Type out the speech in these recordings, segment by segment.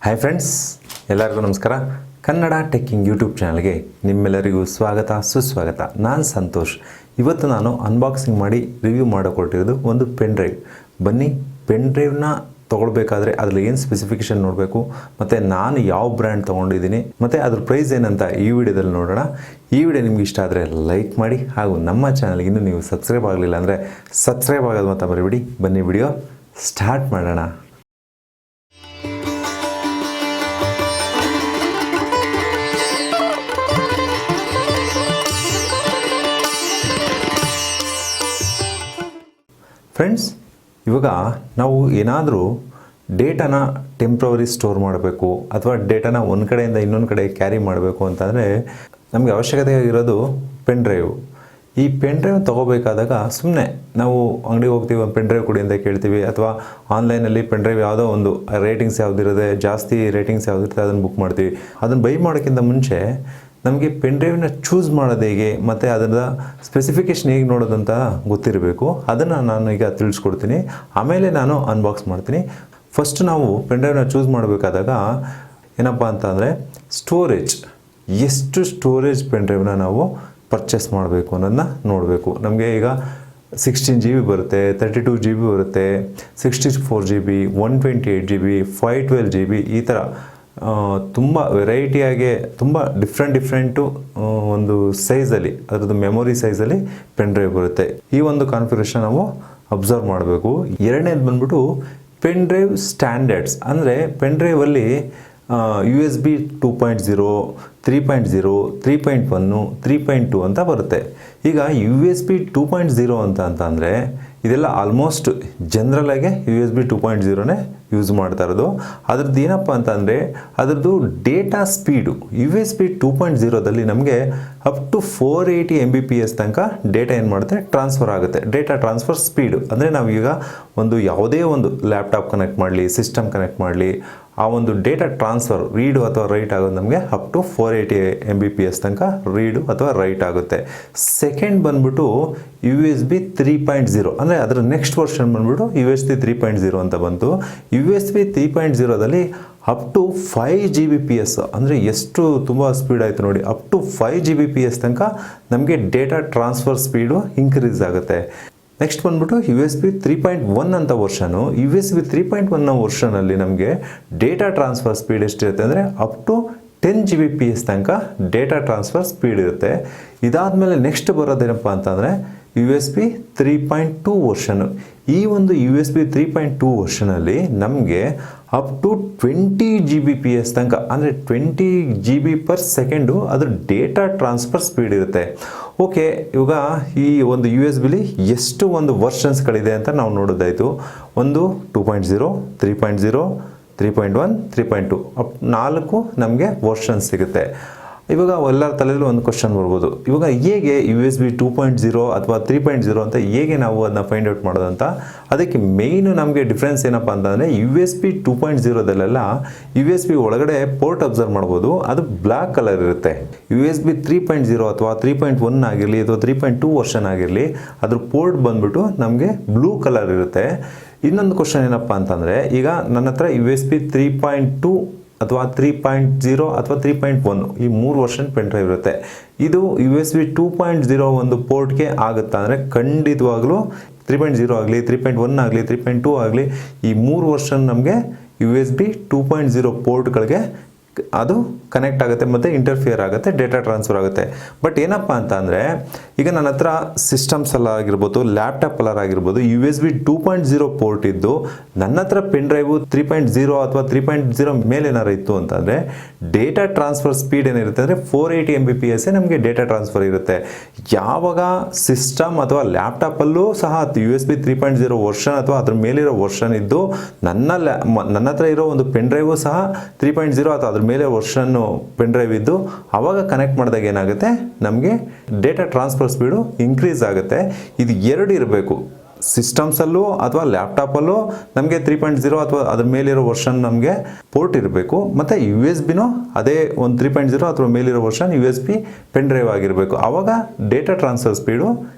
Hi friends, ಎಲ್ಲರಿಗೂ ನಮಸ್ಕಾರ. Kannada ಟೆಕ್ಕಿಂಗ್ YouTube ಚಾನಲ್ಗೆ ನಿಮ್ಮೆಲ್ಲರಿಗೂ ಸ್ವಾಗತ ಸುಸ್ವಾಗತ. ನಾನು ಸಂತೋಷ್. ಇವತ್ತು ನಾನು ಅನ್ಬಾಕ್ಸಿಂಗ್ ಮಾಡಿ ರಿವ್ಯೂ ಮಾಡೋಕೊಟ್ಟಿರೋದು ಒಂದು ಪೆನ್ ಡ್ರೈವ್. ಬನ್ನಿ, ಪೆನ್ ಡ್ರೈವ್ನ ತೊಗೊಳ್ಬೇಕಾದ್ರೆ ಅದ್ರಲ್ಲಿ ಏನು ಸ್ಪೆಸಿಫಿಕೇಷನ್ ನೋಡಬೇಕು, ಮತ್ತು ನಾನು ಯಾವ ಬ್ರ್ಯಾಂಡ್ ತೊಗೊಂಡಿದ್ದೀನಿ, ಮತ್ತು ಅದ್ರ ಪ್ರೈಸ್ ಏನಂತ ಈ ವಿಡಿಯೋದಲ್ಲಿ ನೋಡೋಣ. ಈ ವಿಡಿಯೋ ನಿಮ್ಗೆ ಇಷ್ಟ ಆದರೆ ಲೈಕ್ ಮಾಡಿ, ಹಾಗೂ ನಮ್ಮ ಚಾನಲ್ಗೆ ಇನ್ನೂ ನೀವು ಸಬ್ಸ್ಕ್ರೈಬ್ ಆಗಲಿಲ್ಲ ಅಂದರೆ ಸಬ್ಸ್ಕ್ರೈಬ್ ಆಗೋದು ಮಾತ್ರ ಮರಿಬೇಡಿ. ಬನ್ನಿ ವಿಡಿಯೋ ಸ್ಟಾರ್ಟ್ ಮಾಡೋಣ. ಫ್ರೆಂಡ್ಸ್, ಇವಾಗ ನಾವು ಏನಾದರೂ ಡೇಟಾನ ಟೆಂಪ್ರವರಿ ಸ್ಟೋರ್ ಮಾಡಬೇಕು ಅಥವಾ ಡೇಟಾನ ಒಂದು ಕಡೆಯಿಂದ ಇನ್ನೊಂದು ಕಡೆ ಕ್ಯಾರಿ ಮಾಡಬೇಕು ಅಂತಂದರೆ ನಮಗೆ ಅವಶ್ಯಕತೆ ಇರೋದು ಪೆನ್ ಡ್ರೈವ್. ಈ ಪೆನ್ ಡ್ರೈವ್ ತೊಗೋಬೇಕಾದಾಗ ಸುಮ್ಮನೆ ನಾವು ಅಂಗಡಿಗೆ ಹೋಗ್ತೀವಿ, ಒಂದು ಪೆನ್ ಡ್ರೈವ್ ಕೊಡಿ ಅಂತ ಕೇಳ್ತೀವಿ, ಅಥವಾ ಆನ್ಲೈನಲ್ಲಿ ಪೆನ್ ಡ್ರೈವ್ ಯಾವುದೋ ಒಂದು ರೇಟಿಂಗ್ಸ್ ಯಾವುದಿರುತ್ತೆ, ಜಾಸ್ತಿ ರೇಟಿಂಗ್ಸ್ ಯಾವುದಿರುತ್ತೆ ಅದನ್ನು ಬುಕ್ ಮಾಡ್ತೀವಿ. ಅದನ್ನು ಬೈ ಮಾಡೋಕ್ಕಿಂತ ಮುಂಚೆ ನಮಗೆ ಪೆನ್ ಡ್ರೈವ್ನ ಚೂಸ್ ಮಾಡೋದು ಹೇಗೆ ಮತ್ತು ಅದರ ಸ್ಪೆಸಿಫಿಕೇಷನ್ ಹೇಗೆ ನೋಡೋದು ಅಂತ ಗೊತ್ತಿರಬೇಕು. ಅದನ್ನು ನಾನು ಈಗ ತಿಳಿಸ್ಕೊಡ್ತೀನಿ, ಆಮೇಲೆ ನಾನು ಅನ್ಬಾಕ್ಸ್ ಮಾಡ್ತೀನಿ. ಫಸ್ಟ್ ನಾವು ಪೆನ್ ಡ್ರೈವ್ನ ಚೂಸ್ ಮಾಡಬೇಕಾದಾಗ ಏನಪ್ಪ ಅಂತಂದರೆ ಸ್ಟೋರೇಜ್, ಎಷ್ಟು ಸ್ಟೋರೇಜ್ ಪೆನ್ ಡ್ರೈವ್ನ ನಾವು ಪರ್ಚೇಸ್ ಮಾಡಬೇಕು ಅನ್ನೋದನ್ನ ನೋಡಬೇಕು. ನಮಗೆ ಈಗ 16 GB ಬರುತ್ತೆ, 32 GB ಬರುತ್ತೆ, 64 GB, 128 GB, 512 GB, ಈ ಥರ ತುಂಬ ವೆರೈಟಿಯಾಗಿ ತುಂಬ ಡಿಫ್ರೆಂಟು ಒಂದು ಸೈಜಲ್ಲಿ, ಅದರದ್ದು ಮೆಮೊರಿ ಸೈಜಲ್ಲಿ ಪೆನ್ ಡ್ರೈವ್ ಬರುತ್ತೆ. ಈ ಒಂದು ಕಾನ್ಫಿಗರೇಷನ್ ನಾವು ಅಬ್ಸರ್ವ್ ಮಾಡಬೇಕು. ಎರಡನೇದು ಬಂದ್ಬಿಟ್ಟು ಪೆನ್ ಡ್ರೈವ್ ಸ್ಟ್ಯಾಂಡರ್ಡ್ಸ್. ಅಂದರೆ ಪೆನ್ ಡ್ರೈವಲ್ಲಿ USB 2.0, 3.0, 3.1, 3.2 ಅಂತ ಬರುತ್ತೆ. ಈಗ USB 2.0 ಅಂತಂದರೆ ಇದೆಲ್ಲ ಆಲ್ಮೋಸ್ಟ್ ಜನರಲಾಗೆ USB 2.0ನೇ ಯೂಸ್ ಮಾಡ್ತಾ ಇರೋದು. ಅದ್ರದ್ದು ಏನಪ್ಪ ಅಂತಂದರೆ ಅದರದ್ದು ಡೇಟಾ ಸ್ಪೀಡು USB 2.0ದಲ್ಲಿ ನಮಗೆ ಅಪ್ ಟು 480 Mbps ತನಕ ಡೇಟಾ ಏನು ಮಾಡುತ್ತೆ, ಟ್ರಾನ್ಸ್ಫರ್ ಆಗುತ್ತೆ. ಡೇಟಾ ಟ್ರಾನ್ಸ್ಫರ್ ಸ್ಪೀಡು ಅಂದರೆ ನಾವೀಗ ಒಂದು ಯಾವುದೇ ಒಂದು ಲ್ಯಾಪ್ಟಾಪ್ ಕನೆಕ್ಟ್ ಮಾಡಲಿ, ಸಿಸ್ಟಮ್ ಕನೆಕ್ಟ್ ಮಾಡಲಿ, ಆ ಒಂದು ಡೇಟಾ ಟ್ರಾನ್ಸ್ಫರ್ ರೀಡು ಅಥವಾ ರೈಟ್ ಆಗೋದು ನಮಗೆ ಅಪ್ ಟು 480 Mbps ತನಕ ರೀಡು ಅಥವಾ ರೈಟ್ ಆಗುತ್ತೆ. ಸೆಕೆಂಡ್ ಬಂದ್ಬಿಟ್ಟು USB 3.0, ಅಂದರೆ ಅದರ ನೆಕ್ಸ್ಟ್ ವರ್ಷನ್ ಬಂದ್ಬಿಟ್ಟು USB 3.0 ಅಂತ ಬಂತು. USB 3.0ದಲ್ಲಿ ಅಪ್ ಟು 5 Gbps, ಅಂದರೆ ಎಷ್ಟು ತುಂಬ ಸ್ಪೀಡ್ ಆಯಿತು ನೋಡಿ, ಅಪ್ ಟು 5 Gbps ತನಕ ನಮಗೆ ಡೇಟಾ ಟ್ರಾನ್ಸ್ಫರ್ ಸ್ಪೀಡು ಇನ್ಕ್ರೀಸ್ ಆಗುತ್ತೆ. ನೆಕ್ಸ್ಟ್ ಬಂದ್ಬಿಟ್ಟು USB 3.1 ಅಂತ ವರ್ಷನು. USB 3.1ನ ವರ್ಷನಲ್ಲಿ ನಮಗೆ ಡೇಟಾ ಟ್ರಾನ್ಸ್ಫರ್ ಸ್ಪೀಡ್ ಎಷ್ಟಿರುತ್ತೆ ಅಂದರೆ ಅಪ್ ಟು 10 Gbps ತನಕ ಡೇಟಾ ಟ್ರಾನ್ಸ್ಫರ್ ಸ್ಪೀಡ್ ಇರುತ್ತೆ. ಇದಾದಮೇಲೆ ನೆಕ್ಸ್ಟ್ ಬರೋದೇನಪ್ಪ ಅಂತಂದರೆ USB 3.2 ವರ್ಷನು. ಈ ಒಂದು USB 3.2 ವರ್ಷನಲ್ಲಿ ನಮಗೆ ಅಪ್ ಟು 20 Gbps ತನಕ, ಅಂದರೆ 20 GB ಪರ್ ಸೆಕೆಂಡು ಅದ್ರ ಡೇಟಾ ಟ್ರಾನ್ಸ್ಫರ್ ಸ್ಪೀಡ್ ಇರುತ್ತೆ. ಓಕೆ, ಇವಾಗ ಈ ಒಂದು USB ಎಷ್ಟು ಒಂದು ವರ್ಷನ್ಸ್ಗಳಿದೆ ಅಂತ ನಾವು ನೋಡೋದಾಯಿತು. ಒಂದು 2.0, 3.0, 3.1, 3.2 ಅಪ್ 4 ನಮಗೆ ವರ್ಷನ್ಸ್ ಸಿಗುತ್ತೆ. ಇವಾಗ ಎಲ್ಲರ ತಲೆಯಲ್ಲೂ ಒಂದು ಕ್ವಶನ್ ಬರ್ಬೋದು, ಇವಾಗ ಹೇಗೆ USB 2.0 ಅಥವಾ 3.0 ಅಂತ ಹೇಗೆ ನಾವು ಅದನ್ನ ಫೈಂಡ್ ಔಟ್ ಮಾಡೋದಂತ. ಅದಕ್ಕೆ ಮೇಯ್ನು ನಮಗೆ ಡಿಫ್ರೆನ್ಸ್ ಏನಪ್ಪ ಅಂತಂದರೆ USB 2.0ದಲ್ಲೆಲ್ಲ USB ಒಳಗಡೆ ಪೋರ್ಟ್ ಅಬ್ಸರ್ವ್ ಮಾಡ್ಬೋದು, ಅದು ಬ್ಲ್ಯಾಕ್ ಕಲರ್ ಇರುತ್ತೆ. USB 3.0 ಅಥವಾ 3.1 ಆಗಿರಲಿ ಅಥವಾ 3.2 ವರ್ಷನ್ ಆಗಿರಲಿ, ಅದ್ರ ಪೋರ್ಟ್ ಬಂದ್ಬಿಟ್ಟು ನಮಗೆ ಬ್ಲೂ ಕಲರ್ ಇರುತ್ತೆ. ಇನ್ನೊಂದು ಕ್ವಶನ್ ಏನಪ್ಪ ಅಂತಂದರೆ, ಈಗ ನನ್ನ ಹತ್ರ USB 3.2 ಅಥವಾ 3.0 ಅಥವಾ 3.1 ಈ 3 ವರ್ಷನ್ ಪೆನ್ ಡ್ರೈವ್ ಇರುತ್ತೆ. ಇದು USB 2.0 ಒಂದು ಪೋರ್ಟ್ಗೆ ಆಗುತ್ತಾ ಅಂದರೆ ಖಂಡಿತವಾಗ್ಲೂ 3.0 ಆಗಲಿ, 3.1 ಆಗಲಿ, 3.2 ಆಗಲಿ, ಈ 3 ವರ್ಷನ್ ನಮಗೆ USB 2.0 ಪೋರ್ಟ್ಗಳಿಗೆ ಅದು ಕನೆಕ್ಟ್ ಆಗುತ್ತೆ ಮತ್ತು ಇಂಟರ್ಫಿಯರ್ ಆಗುತ್ತೆ, ಡೇಟಾ ಟ್ರಾನ್ಸ್ಫರ್ ಆಗುತ್ತೆ. ಬಟ್ ಏನಪ್ಪ ಅಂತ ಅಂದರೆ, ಈಗ ನನ್ನ ಹತ್ರ ಸಿಸ್ಟಮ್ಸ್ ಎಲ್ಲ ಆಗಿರ್ಬೋದು, ಲ್ಯಾಪ್ಟಾಪ್ ಎಲ್ಲ ಆಗಿರ್ಬೋದು, USB 2.0 ಪೋರ್ಟ್ ಇದ್ದು ನನ್ನ ಹತ್ರ ಪೆನ್ ಡ್ರೈವು 3.0 ಅಥವಾ 3.0 ಮೇಲೆ ಏನಾರು ಇತ್ತು ಅಂತಂದರೆ ಡೇಟಾ ಟ್ರಾನ್ಸ್ಫರ್ ಸ್ಪೀಡ್ ಏನಿರುತ್ತೆ ಅಂದರೆ 480 Mbps ನಮಗೆ ಡೇಟಾ ಟ್ರಾನ್ಸ್ಫರ್ ಇರುತ್ತೆ. ಯಾವಾಗ ಸಿಸ್ಟಮ್ ಅಥವಾ ಲ್ಯಾಪ್ಟಾಪಲ್ಲೂ ಸಹ USB 3.0 ವರ್ಷನ್ ಅಥವಾ ಅದ್ರ ಮೇಲಿರೋ ವರ್ಷನ್ ಇದ್ದು ನನ್ನ ಹತ್ರ ಇರೋ ಒಂದು ಪೆನ್ ಡ್ರೈವು ಸಹ 3.0 ಅಥವಾ ಅದ್ರ ಮೇಲೆ ವರ್ಷನ್ನು ಪೆನ್ ಡ್ರೈವ್ ಇದ್ದು ಆವಾಗ ಕನೆಕ್ಟ್ ಮಾಡಿದಾಗ ಏನಾಗುತ್ತೆ, ನಮಗೆ ಡೇಟಾ ಟ್ರಾನ್ಸ್ಫರ್ ಸ್ಪೀಡು ಇನ್ಕ್ರೀಸ್ ಆಗುತ್ತೆ. ಇದು ಎರಡು ಇರಬೇಕು, ಸಿಸ್ಟಮ್ಸಲ್ಲೂ ಅಥವಾ ಲ್ಯಾಪ್ಟಾಪಲ್ಲೂ ನಮಗೆ 3.0 ಅಥವಾ ಅದ್ರ ಮೇಲಿರೋ ವರ್ಷನ್ ನಮಗೆ ಪೋರ್ಟ್ ಇರಬೇಕು, ಮತ್ತು USB ಅದೇ ಒಂದು 3.0 ಅಥವಾ ಮೇಲಿರೋ ವರ್ಷನ್ USB ಪೆನ್ ಡ್ರೈವ್ ಆಗಿರಬೇಕು. ಆವಾಗ ಡೇಟಾ ಟ್ರಾನ್ಸ್ಫರ್ ಸ್ಪೀಡು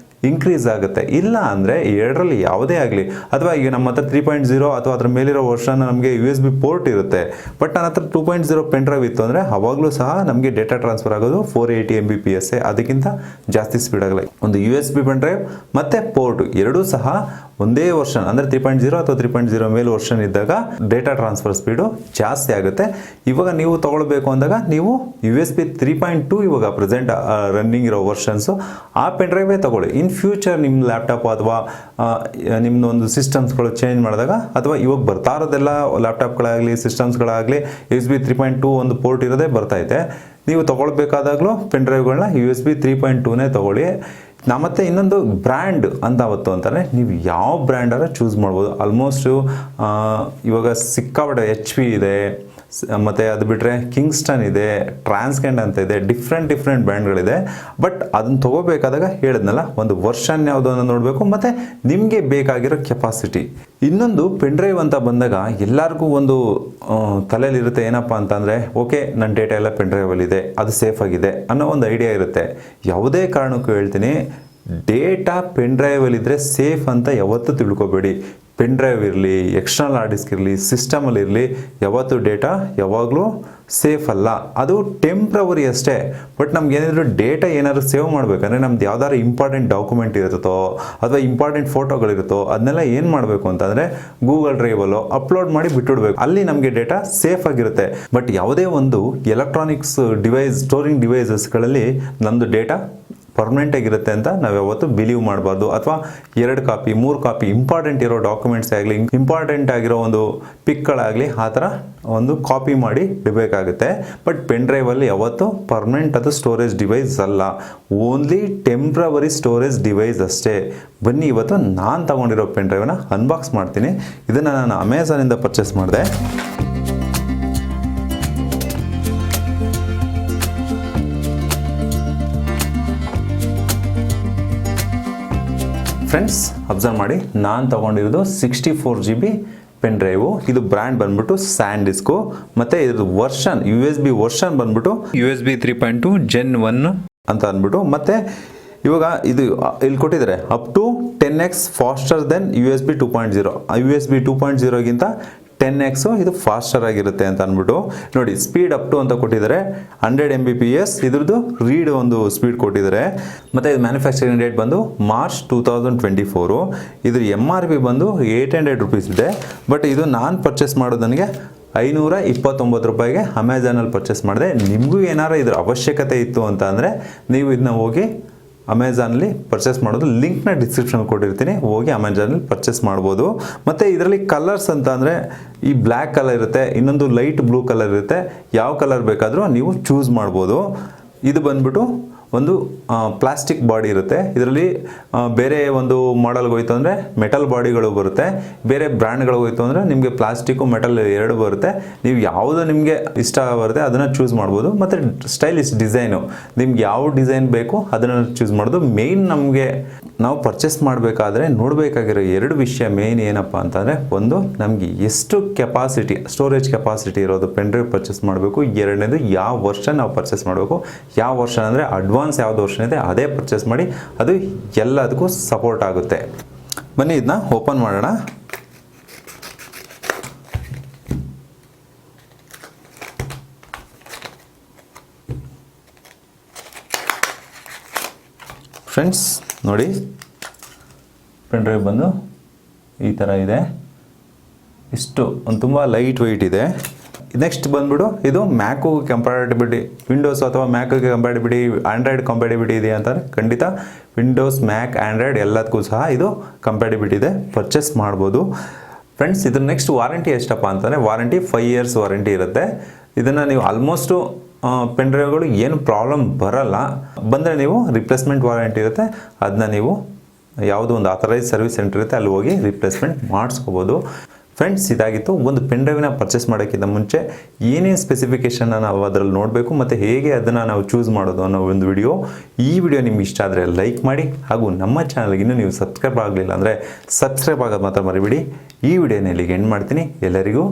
ಇನ್ಕ್ರೀಸ್ ಆಗುತ್ತೆ. ಇಲ್ಲ ಅಂದರೆ ಎರಡರಲ್ಲಿ ಯಾವುದೇ ಆಗಲಿ, ಅಥವಾ ಈಗ ನಮ್ಮ ಹತ್ರ 3.0 ಅಥವಾ ಅದ್ರ ಮೇಲಿರೋ ವರ್ಷನ್ ನಮಗೆ USB ಪೋರ್ಟ್ ಇರುತ್ತೆ, ಬಟ್ ನನ್ನ ಹತ್ರ 2.0 ಪೆನ್ ಡ್ರೈವ್ ಇತ್ತು ಅಂದರೆ ಅವಾಗಲೂ ಸಹ ನಮಗೆ ಡೇಟಾ ಟ್ರಾನ್ಸ್ಫರ್ ಆಗೋದು 480 MBPS, ಅದಕ್ಕಿಂತ ಜಾಸ್ತಿ ಸ್ಪೀಡ್ ಆಗಲ್ಲ. ಒಂದು USB ಪೆನ್ ಡ್ರೈವ್ ಮತ್ತು ಪೋರ್ಟ್ ಎರಡೂ ಸಹ ಒಂದೇ ವರ್ಷನ್ ಅಂದರೆ 3.0 ಅಥವಾ 3.0 ಮೇಲೆ ವರ್ಷನ್ ಇದ್ದಾಗ ಡೇಟಾ ಟ್ರಾನ್ಸ್ಫರ್ ಸ್ಪೀಡು ಜಾಸ್ತಿ ಆಗುತ್ತೆ. ಇವಾಗ ನೀವು ತೊಗೊಳ್ಬೇಕು ಅಂದಾಗ ನೀವು USB 3.2 ಇವಾಗ ಪ್ರೆಸೆಂಟ್ ರನ್ನಿಂಗ್ ಇರೋ ವರ್ಷನ್ಸು ಆ ಪೆನ್ ಡ್ರೈವೇ ತೊಗೊಳ್ಳಿ. ಇನ್ ಫ್ಯೂಚರ್ ನಿಮ್ಮ ಲ್ಯಾಪ್ಟಾಪ್ ಅಥವಾ ನಿಮ್ಮದು ಒಂದು ಸಿಸ್ಟಮ್ಸ್ಗಳು ಚೇಂಜ್ ಮಾಡಿದಾಗ, ಅಥವಾ ಇವಾಗ ಬರ್ತಾ ಇರೋದೆಲ್ಲ ಲ್ಯಾಪ್ಟಾಪ್ಗಳಾಗಲಿ ಸಿಸ್ಟಮ್ಸ್ಗಳಾಗಲಿ USB 3.2 ಒಂದು ಪೋರ್ಟ್ ಇರೋದೇ ಬರ್ತೈತೆ, ನೀವು ತೊಗೊಳ್ಬೇಕಾದಾಗಲೂ ಪೆನ್ ಡ್ರೈವ್ಗಳನ್ನ USB 3.2ನೇ ತೊಗೊಳ್ಳಿ. ಮತ್ತೆ ಇನ್ನೊಂದು ಬ್ರ್ಯಾಂಡ್ ಅಂತ ಅವತ್ತು ಅಂತಾರೆ, ನೀವು ಯಾವ ಬ್ರ್ಯಾಂಡಾರ ಚೂಸ್ ಮಾಡ್ಬೋದು. ಆಲ್ಮೋಸ್ಟು ಇವಾಗ ಸಿಕ್ಕಾಪಟ್ಟೆ HP ಇದೆ, ಮತ್ತು ಅದು ಬಿಟ್ಟರೆ ಕಿಂಗ್ಸ್ಟನ್ ಇದೆ, ಟ್ರಾನ್ಸ್ಕೆಂಡ್ ಅಂತ ಇದೆ, ಡಿಫ್ರೆಂಟ್ ಬ್ರ್ಯಾಂಡ್ಗಳಿದೆ. ಬಟ್ ಅದನ್ನು ತೊಗೋಬೇಕಾದಾಗ ಹೇಳಿದ್ನಲ್ಲ, ಒಂದು ವರ್ಷನ್ ಯಾವುದು ಅನ್ನೋ ನೋಡಬೇಕು, ಮತ್ತು ನಿಮಗೆ ಬೇಕಾಗಿರೋ ಕೆಪಾಸಿಟಿ. ಇನ್ನೊಂದು ಪೆನ್ ಡ್ರೈವ್ ಅಂತ ಬಂದಾಗ ಎಲ್ಲರಿಗೂ ಒಂದು ತಲೆಯಲ್ಲಿರುತ್ತೆ, ಏನಪ್ಪ ಅಂತಂದರೆ ಓಕೆ ನನ್ನ ಡೇಟಾ ಎಲ್ಲ ಪೆನ್ ಡ್ರೈವಲ್ಲಿದೆ, ಅದು ಸೇಫ್ ಆಗಿದೆ ಅನ್ನೋ ಒಂದು ಐಡಿಯಾ ಇರುತ್ತೆ. ಯಾವುದೇ ಕಾರಣಕ್ಕೂ ಹೇಳ್ತೀನಿ, ಡೇಟಾ ಪೆನ್ ಡ್ರೈವಲ್ಲಿದ್ದರೆ ಸೇಫ್ ಅಂತ ಯಾವತ್ತೂ ತಿಳ್ಕೊಬೇಡಿ. ಪೆನ್ ಡ್ರೈವ್ ಇರಲಿ, ಎಕ್ಸ್ಟರ್ನಲ್ ಹಾರ್ಡ್ ಡಿಸ್ಕ್ ಇರಲಿ, ಸಿಸ್ಟಮಲ್ಲಿರಲಿ, ಯಾವತ್ತೂ ಡೇಟಾ ಯಾವಾಗಲೂ ಸೇಫ್ ಅಲ್ಲ. ಅದು ಟೆಂಪ್ರವರಿ ಅಷ್ಟೇ. ಬಟ್ ನಮ್ಗೆ ಏನಾದರೂ ಡೇಟಾ ಏನಾದರೂ ಸೇವ್ ಮಾಡಬೇಕಂದ್ರೆ ನಮ್ದು ಯಾವ್ದಾದ್ರು ಇಂಪಾರ್ಟೆಂಟ್ ಡಾಕ್ಯುಮೆಂಟ್ ಇರುತ್ತೋ ಅಥವಾ ಇಂಪಾರ್ಟೆಂಟ್ ಫೋಟೋಗಳಿರುತ್ತೋ ಅದನ್ನೆಲ್ಲ ಏನು ಮಾಡಬೇಕು ಅಂತಂದರೆ ಗೂಗಲ್ ಡ್ರೈವಲ್ಲೋ ಅಪ್ಲೋಡ್ ಮಾಡಿ ಬಿಟ್ಬಿಡ್ಬೇಕು. ಅಲ್ಲಿ ನಮಗೆ ಡೇಟಾ ಸೇಫ್ ಆಗಿರುತ್ತೆ. ಬಟ್ ಯಾವುದೇ ಒಂದು ಎಲೆಕ್ಟ್ರಾನಿಕ್ಸ್ ಡಿವೈಸ್, ಸ್ಟೋರಿಂಗ್ ಡಿವೈಸಸ್ಗಳಲ್ಲಿ ನಮ್ಮದು ಡೇಟಾ ಪರ್ಮನೆಂಟ್ ಆಗಿರುತ್ತೆ ಅಂತ ನಾವು ಯಾವತ್ತೂ ಬಿಲೀವ್ ಮಾಡಬಾರ್ದು. ಅಥವಾ 2 ಕಾಪಿ 3 ಕಾಪಿ ಇಂಪಾರ್ಟೆಂಟ್ ಇರೋ ಡಾಕ್ಯುಮೆಂಟ್ಸ್ ಆಗಲಿ, ಇಂಪಾರ್ಟೆಂಟ್ ಆಗಿರೋ ಒಂದು ಪಿಕ್ಗಳಾಗಲಿ ಆ ಥರ ಒಂದು ಕಾಪಿ ಮಾಡಿ ಇಡಬೇಕಾಗುತ್ತೆ. ಬಟ್ ಪೆನ್ ಡ್ರೈವಲ್ಲಿ ಯಾವತ್ತೂ ಪರ್ಮನೆಂಟ್ ಅದು ಸ್ಟೋರೇಜ್ ಡಿವೈಸ್ ಅಲ್ಲ, ಓನ್ಲಿ ಟೆಂಪ್ರವರಿ ಸ್ಟೋರೇಜ್ ಡಿವೈಸ್ ಅಷ್ಟೇ. ಬನ್ನಿ ಇವತ್ತು ನಾನು ತಗೊಂಡಿರೋ ಪೆನ್ ಡ್ರೈವನ್ನ ಅನ್ಬಾಕ್ಸ್ ಮಾಡ್ತೀನಿ. ಇದನ್ನು ನಾನು ಅಮೆಝಾನಿಂದ ಪರ್ಚೇಸ್ ಮಾಡಿದೆ. ಫ್ರೆಂಡ್ಸ್ ಅಬ್ಸರ್ವ್ ಮಾಡಿ, ನಾನು ತೊಗೊಂಡಿರೋದು 64 GB ಪೆನ್ ಡ್ರೈವು. ಇದು ಬ್ರ್ಯಾಂಡ್ ಬಂದ್ಬಿಟ್ಟು ಸ್ಯಾಂಡಿಸ್ಕೋ, ಮತ್ತು ಇದ್ರ ವರ್ಷನ್ USB ವರ್ಷನ್ ಬಂದ್ಬಿಟ್ಟು USB 3.2 Gen 1 ಅಂತ ಅಂದ್ಬಿಟ್ಟು. ಮತ್ತು ಇವಾಗ ಇದು ಇಲ್ಲಿ ಕೊಟ್ಟಿದ್ದಾರೆ up to 10x faster than USB 2.0. USB 2.0ಗಿಂತ 10x ಇದು ಫಾಸ್ಟರ್ ಆಗಿರುತ್ತೆ ಅಂತ ಅಂದ್ಬಿಟ್ಟು. ನೋಡಿ ಸ್ಪೀಡ್ ಅಪ್ ಟು ಅಂತ ಕೊಟ್ಟಿದ್ದಾರೆ, 100 MBPS ಇದ್ರದ್ದು ರೀಡ್ ಒಂದು ಸ್ಪೀಡ್ ಕೊಟ್ಟಿದ್ದಾರೆ. ಮತ್ತು ಇದು ಮ್ಯಾನುಫ್ಯಾಕ್ಚರಿಂಗ್ ಡೇಟ್ ಬಂದು ಮಾರ್ಚ್ 2024. ಇದ್ರ MRP ಬಂದು 800 ರೂಪೀಸ್ ಇದೆ. ಬಟ್ ಇದು ನಾನು ಪರ್ಚೇಸ್ ಮಾಡೋದು ನನಗೆ 529 ರೂಪಾಯಿಗೆ ಅಮೆಝಾನಲ್ಲಿ ಪರ್ಚೇಸ್ ಮಾಡಿದೆ. ನಿಮಗೂ ಏನಾರು ಇದ್ರ ಅವಶ್ಯಕತೆ ಇತ್ತು ಅಂತ ಅಂದರೆ ನೀವು ಇದನ್ನ ಹೋಗಿ ಅಮೆಝಾನಲ್ಲಿ ಪರ್ಚೇಸ್ ಮಾಡೋದು ಲಿಂಕ್ನ ಡಿಸ್ಕ್ರಿಪ್ಷನ್ ಕೊಟ್ಟಿರ್ತೀನಿ, ಹೋಗಿ ಅಮೆಝಾನಲ್ಲಿ ಪರ್ಚೇಸ್ ಮಾಡ್ಬೋದು. ಮತ್ತು ಇದರಲ್ಲಿ ಕಲರ್ಸ್ ಅಂತ ಅಂದರೆ ಈ ಬ್ಲ್ಯಾಕ್ ಕಲರ್ ಇರುತ್ತೆ, ಇನ್ನೊಂದು ಲೈಟ್ ಬ್ಲೂ ಕಲರ್ ಇರುತ್ತೆ, ಯಾವ ಕಲರ್ ಬೇಕಾದರೂ ನೀವು ಚೂಸ್ ಮಾಡ್ಬೋದು. ಇದು ಬಂದ್ಬಿಟ್ಟು ಒಂದು ಪ್ಲಾಸ್ಟಿಕ್ ಬಾಡಿ ಇರುತ್ತೆ. ಇದರಲ್ಲಿ ಬೇರೆ ಒಂದು ಮಾಡೆಲ್ಗೆ ಹೋಯ್ತು ಅಂದರೆ ಮೆಟಲ್ ಬಾಡಿಗಳು ಬರುತ್ತೆ, ಬೇರೆ ಬ್ರ್ಯಾಂಡ್ಗಳಿಗೆ ಹೋಯ್ತು ಅಂದರೆ ನಿಮಗೆ ಪ್ಲಾಸ್ಟಿಕ್ಕು ಮೆಟಲ್ ಎರಡು ಬರುತ್ತೆ. ನೀವು ಯಾವುದು ನಿಮಗೆ ಇಷ್ಟ ಬರುತ್ತೆ ಅದನ್ನು ಚೂಸ್ ಮಾಡ್ಬೋದು. ಮತ್ತು ಸ್ಟೈಲಿಶ್ ಡಿಸೈನು ನಿಮ್ಗೆ ಯಾವ ಡಿಸೈನ್ ಬೇಕು ಅದನ್ನು ಚೂಸ್ ಮಾಡೋದು. ಮೇಯ್ನ್ ನಮಗೆ ನಾವು ಪರ್ಚೇಸ್ ಮಾಡಬೇಕಾದ್ರೆ ನೋಡಬೇಕಾಗಿರೋ 2 ವಿಷಯ ಮೇಯ್ನ್ ಏನಪ್ಪ ಅಂತಂದರೆ, ಒಂದು ನಮಗೆ ಎಷ್ಟು ಕೆಪಾಸಿಟಿ, ಸ್ಟೋರೇಜ್ ಕೆಪಾಸಿಟಿ ಇರೋದು ಪೆನ್ ಡ್ರೈವ್ ಪರ್ಚೇಸ್ ಮಾಡಬೇಕು. ಎರಡನೇದು ಯಾವ ವರ್ಷನ್ ನಾವು ಪರ್ಚೇಸ್ ಮಾಡಬೇಕು. ಯಾವ ವರ್ಷನ್ ಅಂದರೆ ಅಡ್ವಾನ್ಸ್ ಯಾವುದು ವರ್ಷನ್ ಇದೆ ಅದೇ ಪರ್ಚೇಸ್ ಮಾಡಿ, ಅದು ಎಲ್ಲದಕ್ಕೂ ಸಪೋರ್ಟ್ ಆಗುತ್ತೆ. ಬನ್ನಿ ಇದನ್ನ ಓಪನ್ ಮಾಡೋಣ. ಫ್ರೆಂಡ್ಸ್ ನೋಡಿ, ಪೆನ್ ಡ್ರೈವ್ ಬಂದು ಈ ಥರ ಇದೆ. ಇಷ್ಟು ಒಂದು ತುಂಬ ಲೈಟ್ ವೆಯ್ಟ್ ಇದೆ. ನೆಕ್ಸ್ಟ್ ಬಂದ್ಬಿಟ್ಟು ಇದು ಮ್ಯಾಕು ಕಂಪ್ಯಾಟಿಬಿಲಿಟಿ, ವಿಂಡೋಸ್ ಅಥವಾ ಮ್ಯಾಕ್ಗೆ ಕಂಪ್ಯಾಟಿಬಿಲಿಟಿ, ಆಂಡ್ರಾಯ್ಡ್ ಕಂಪ್ಯಾಟಿಬಿಲಿಟಿ ಇದೆ ಅಂತಾರೆ. ಖಂಡಿತ ವಿಂಡೋಸ್, ಮ್ಯಾಕ್, ಆಂಡ್ರಾಯ್ಡ್ ಎಲ್ಲದಕ್ಕೂ ಸಹ ಇದು ಕಂಪ್ಯಾಟಿಬಿಲಿಟಿ ಇದೆ, ಪರ್ಚೇಸ್ ಮಾಡ್ಬೋದು. ಫ್ರೆಂಡ್ಸ್ ಇದ್ರ ನೆಕ್ಸ್ಟ್ ವಾರಂಟಿ ಎಷ್ಟಪ್ಪ ಅಂತಂದರೆ, ವಾರಂಟಿ 5 years ವಾರಂಟಿ ಇರುತ್ತೆ. ಇದನ್ನು ನೀವು ಆಲ್ಮೋಸ್ಟು ಪೆನ್ ಡ್ರೈವ್ಗಳು ಏನು ಪ್ರಾಬ್ಲಮ್ ಬರಲ್ಲ. ಬಂದರೆ ನೀವು ರಿಪ್ಲೇಸ್ಮೆಂಟ್ ವಾರಂಟಿ ಇರುತ್ತೆ, ಅದನ್ನ ನೀವು ಯಾವುದೋ ಒಂದು ಆಥರೈಸ್ ಸರ್ವಿಸ್ ಸೆಂಟರ್ ಇರುತ್ತೆ ಅಲ್ಲಿ ಹೋಗಿ ರಿಪ್ಲೇಸ್ಮೆಂಟ್ ಮಾಡಿಸ್ಕೋಬೋದು. ಫ್ರೆಂಡ್ಸ್ ಇದಾಗಿತ್ತು ಒಂದು ಪೆನ್ ಡ್ರೈವ್ನ ಪರ್ಚೇಸ್ ಮಾಡೋಕ್ಕಿಂತ ಮುಂಚೆ ಏನೇನು ಸ್ಪೆಸಿಫಿಕೇಷನ್ನ ನಾವು ಅದರಲ್ಲಿ ನೋಡಬೇಕು ಮತ್ತು ಹೇಗೆ ಅದನ್ನು ನಾವು ಚೂಸ್ ಮಾಡೋದು ಅನ್ನೋ ಒಂದು ವಿಡಿಯೋ. ಈ ವಿಡಿಯೋ ನಿಮ್ಗೆ ಇಷ್ಟ ಆದರೆ ಲೈಕ್ ಮಾಡಿ, ಹಾಗೂ ನಮ್ಮ ಚಾನಲ್ಗೆ ಇನ್ನೂ ನೀವು ಸಬ್ಸ್ಕ್ರೈಬ್ ಆಗಲಿಲ್ಲ ಅಂದರೆ ಸಬ್ಸ್ಕ್ರೈಬ್ ಆಗೋದು ಮಾತ್ರ ಮರಿಬೇಡಿ. ಈ ವಿಡಿಯೋನ ಇಲ್ಲಿಗೆ ಎಂಡ್ ಮಾಡ್ತೀನಿ. ಎಲ್ಲರಿಗೂ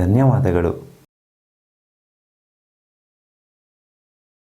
ಧನ್ಯವಾದಗಳು.